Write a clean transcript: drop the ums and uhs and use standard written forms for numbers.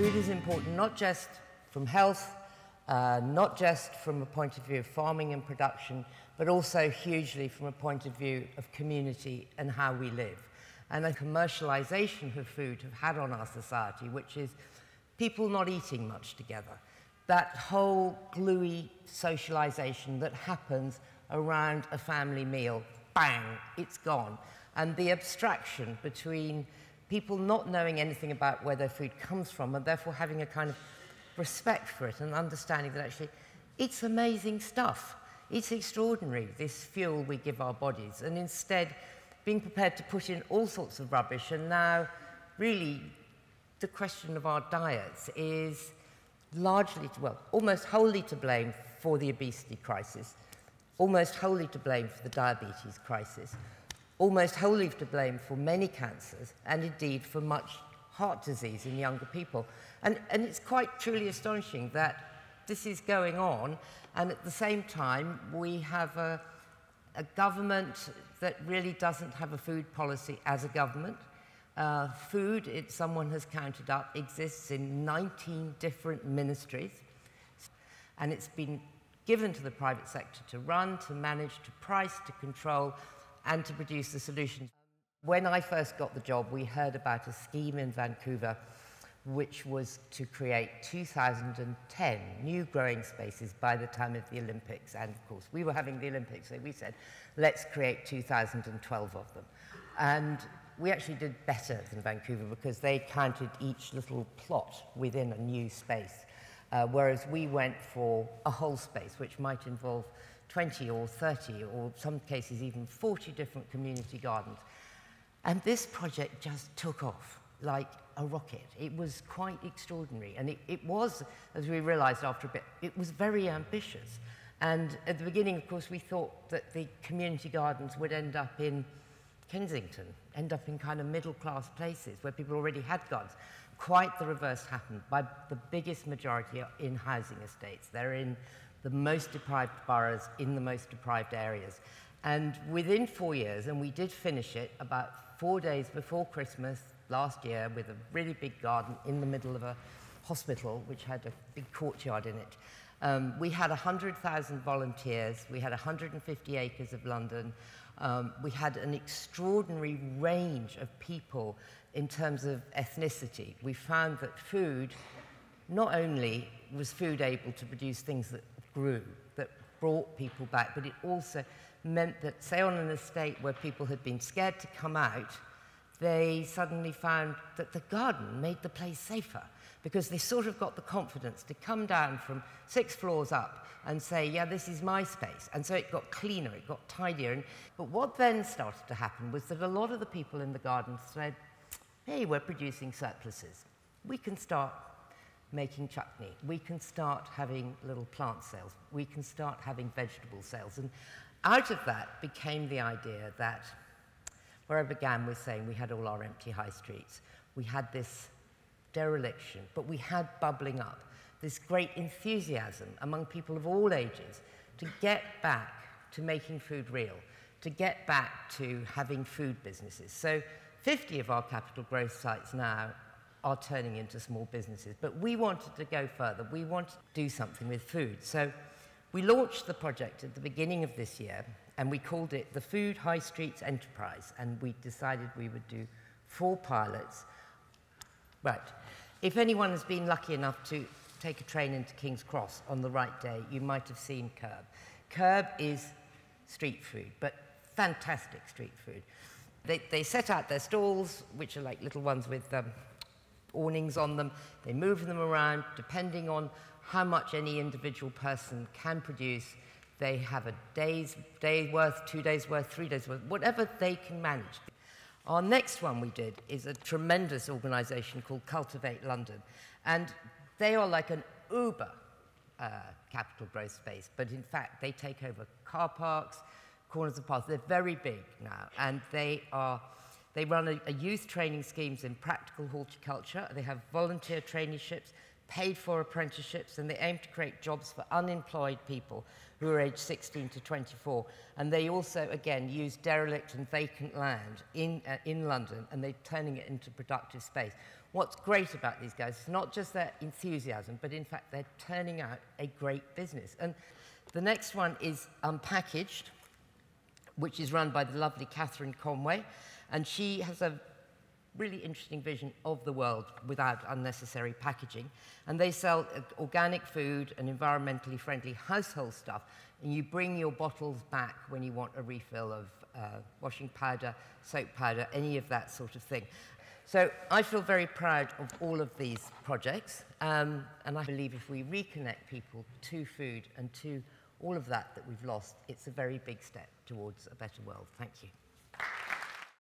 Food is important not just from health, not just from a point of view of farming and production, but also hugely from a point of view of community and how we live. And the commercialization of food have had on our society, which is people not eating much together. That whole gluey socialization that happens around a family meal, bang, it's gone. And the abstraction between people not knowing anything about where their food comes from and therefore having a kind of respect for it and understanding that actually it's amazing stuff. It's extraordinary, this fuel we give our bodies, and instead being prepared to put in all sorts of rubbish. And now really the question of our diets is largely, well, almost wholly to blame for the obesity crisis, almost wholly to blame for the diabetes crisis, almost wholly to blame for many cancers, and indeed for much heart disease in younger people. And it's quite truly astonishing that this is going on, and at the same time we have a government that really doesn't have a food policy as a government. Food, someone has counted up, exists in 19 different ministries, and it's been given to the private sector to run, to manage, to price, to control, and to produce the solutions. When I first got the job, we heard about a scheme in Vancouver which was to create 2,010 new growing spaces by the time of the Olympics. And of course, we were having the Olympics, so we said, let's create 2,012 of them. And we actually did better than Vancouver because they counted each little plot within a new space, whereas we went for a whole space, which might involve 20 or 30 or some cases even 40 different community gardens. And this project just took off like a rocket. It was quite extraordinary. And it was, as we realized after a bit, it was very ambitious. And at the beginning, of course, we thought that the community gardens would end up in Kensington, end up in kind of middle-class places where people already had gardens. Quite the reverse happened. By the biggest majority are in housing estates. They're in the most deprived boroughs, in the most deprived areas. And within 4 years, and we did finish it about 4 days before Christmas last year with a really big garden in the middle of a hospital which had a big courtyard in it. We had 100,000 volunteers, we had 150 acres of London, we had an extraordinary range of people in terms of ethnicity. We found that food, not only was food able to produce things that grew, that brought people back, but it also meant that, say, on an estate where people had been scared to come out, they suddenly found that the garden made the place safer because they sort of got the confidence to come down from 6 floors up and say, yeah, this is my space. And so it got cleaner, it got tidier. But what then started to happen was that a lot of the people in the garden said, hey, we're producing surpluses. We can start making chutney. We can start having little plant sales. We can start having vegetable sales. And out of that became the idea that, where I began with saying we had all our empty high streets, we had this dereliction, but we had bubbling up this great enthusiasm among people of all ages to get back to making food real, to get back to having food businesses. So 50 of our capital growth sites now are turning into small businesses. But we wanted to go further. We wanted to do something with food. So we launched the project at the beginning of this year, and we called it the Food High Streets Enterprise. And we decided we would do 4 pilots. Right. If anyone has been lucky enough to take a train into King's Cross on the right day, you might have seen Curb. Curb is street food, but fantastic street food. They set out their stalls, which are like little ones with awnings on them. They move them around depending on how much any individual person can produce. They have a day's worth, 2 days worth, 3 days worth, whatever they can manage. Our next one we did is a tremendous organisation called Cultivate London. And they are like an Uber capital growth space, but in fact they take over car parks, corners of paths. They're very big now, and they run a youth training schemes in practical horticulture. They have volunteer traineeships, paid for apprenticeships, and they aim to create jobs for unemployed people who are aged 16 to 24. And they also, again, use derelict and vacant land in London, and they're turning it into productive space. What's great about these guys is not just their enthusiasm, but in fact, they're turning out a great business. And the next one is Unpackaged, which is run by the lovely Catherine Conway. And she has a really interesting vision of the world without unnecessary packaging. And they sell organic food and environmentally friendly household stuff. And you bring your bottles back when you want a refill of washing powder, soap powder, any of that sort of thing. So I feel very proud of all of these projects. And I believe if we reconnect people to food and to all of that we've lost, it's a very big step towards a better world. Thank you.